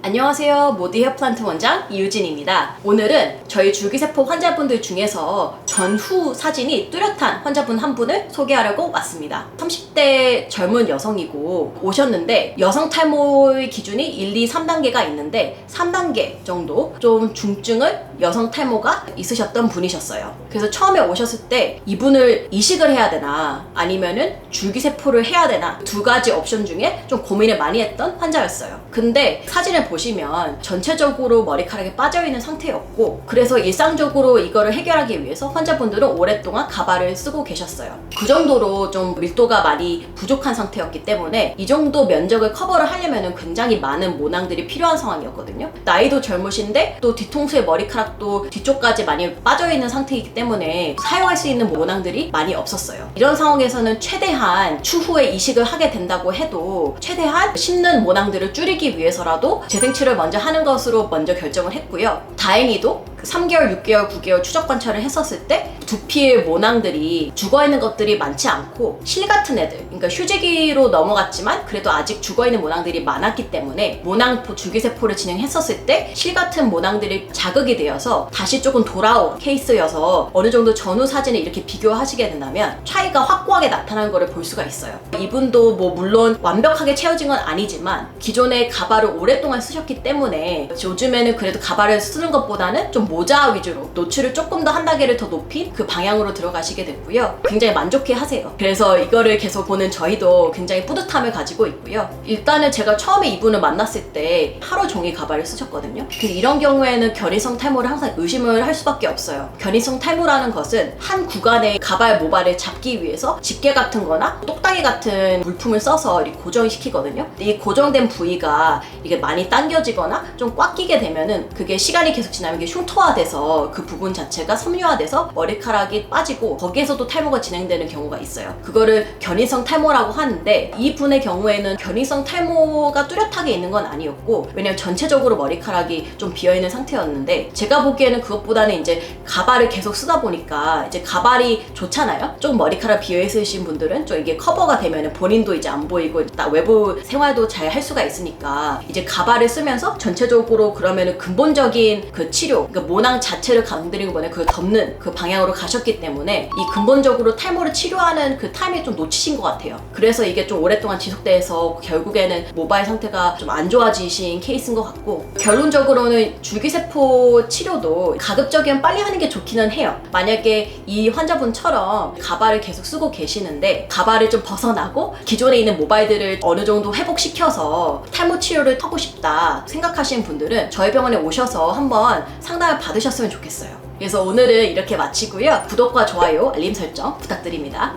안녕하세요. 모디 헤어플란트 원장 이유진입니다. 오늘은 저희 줄기세포 환자분들 중에서 전후 사진이 뚜렷한 환자분 한 분을 소개하려고 왔습니다. 30대 젊은 여성이고 오셨는데 여성 탈모의 기준이 1, 2, 3단계가 있는데 3단계 정도 좀 중증의 여성 탈모가 있으셨던 분이셨어요. 그래서 처음에 오셨을 때 이분을 이식을 해야 되나 아니면은 줄기세포를 해야 되나 두 가지 옵션 중에 좀 고민을 많이 했던 환자였어요. 근데 사진을 보시면 전체적으로 머리카락이 빠져있는 상태였고, 그래서 일상적으로 이거를 해결하기 위해서 환자분들은 오랫동안 가발을 쓰고 계셨어요. 그 정도로 좀 밀도가 많이 부족한 상태였기 때문에 이 정도 면적을 커버를 하려면 굉장히 많은 모낭들이 필요한 상황이었거든요. 나이도 젊으신데 또 뒤통수에 머리카락도 뒤쪽까지 많이 빠져있는 상태이기 때문에 사용할 수 있는 모낭들이 많이 없었어요. 이런 상황에서는 최대한 추후에 이식을 하게 된다고 해도 최대한 심는 모낭들을 줄이기 위해서라도 재생치료를 먼저 하는 것으로 먼저 결정을 했고요. 다행히도 3개월, 6개월, 9개월 추적 관찰을 했었을 때 두피의 모낭들이 죽어있는 것들이 많지 않고 실 같은 애들, 그러니까 휴지기로 넘어갔지만 그래도 아직 죽어있는 모낭들이 많았기 때문에 모낭 줄기세포를 진행했었을 때 실 같은 모낭들이 자극이 되어서 다시 조금 돌아온 케이스여서 어느 정도 전후 사진을 이렇게 비교하시게 된다면 차이가 확고하게 나타나는 것을 볼 수가 있어요. 이분도 뭐 물론 완벽하게 채워진 건 아니지만 기존에 가발을 오랫동안 쓰셨기 때문에 요즘에는 그래도 가발을 쓰는 것보다는 좀 모자 위주로 노출을 조금 더 한 단계를 더 높인 그 방향으로 들어가시게 됐고요. 굉장히 만족해 하세요. 그래서 이거를 계속 보는 저희도 굉장히 뿌듯함을 가지고 있고요. 일단은 제가 처음에 이분을 만났을 때 하루 종일 가발을 쓰셨거든요. 그래서 이런 경우에는 견인성 탈모를 항상 의심을 할 수밖에 없어요. 견인성 탈모라는 것은 한 구간의 가발 모발을 잡기 위해서 집게 같은 거나 똑딱이 같은 물품을 써서 이렇게 고정시키거든요. 근데 이 고정된 부위가 이게 많이 당겨지거나 좀 꽉 끼게 되면은 그게 시간이 계속 지나면 이게 흉터화돼서 그 부분 자체가 섬유화돼서 머리카락이 빠지고 거기에서도 탈모가 진행되는 경우가 있어요. 그거를 견인성 탈모라고 하는데 이 분의 경우에는 견인성 탈모가 뚜렷하게 있는 건 아니었고, 왜냐면 전체적으로 머리카락이 좀 비어있는 상태였는데 제가 보기에는 그것보다는 이제 가발을 계속 쓰다 보니까 이제 가발이 좋잖아요. 좀 머리카락 비어있으신 분들은 좀 이게 커버가 되면은 본인도 이제 안 보이고 외부 생활도 잘 할 수가 있으니까 이제 가발을 쓰면서 전체적으로 그러면은 근본적인 그 치료, 그러니까 모낭 자체를 강드리는 거는 그걸 덮는 그 방향으로 가셨기 때문에 이 근본적으로 탈모를 치료하는 그 타이밍을 좀 놓치신 것 같아요. 그래서 이게 좀 오랫동안 지속돼서 결국에는 모발 상태가 좀 안 좋아지신 케이스인 것 같고, 결론적으로는 줄기세포 치료도 가급적이면 빨리 하는 게 좋기는 해요. 만약에 이 환자분처럼 가발을 계속 쓰고 계시는데 가발을 좀 벗어나고 기존에 있는 모발들을 어느 정도 회복시켜서 탈모 치료를 하고 싶다 생각하시는 분들은 저희 병원에 오셔서 한번 상담을 받으셨으면 좋겠어요. 그래서 오늘은 이렇게 마치고요. 구독과 좋아요, 알림 설정 부탁드립니다.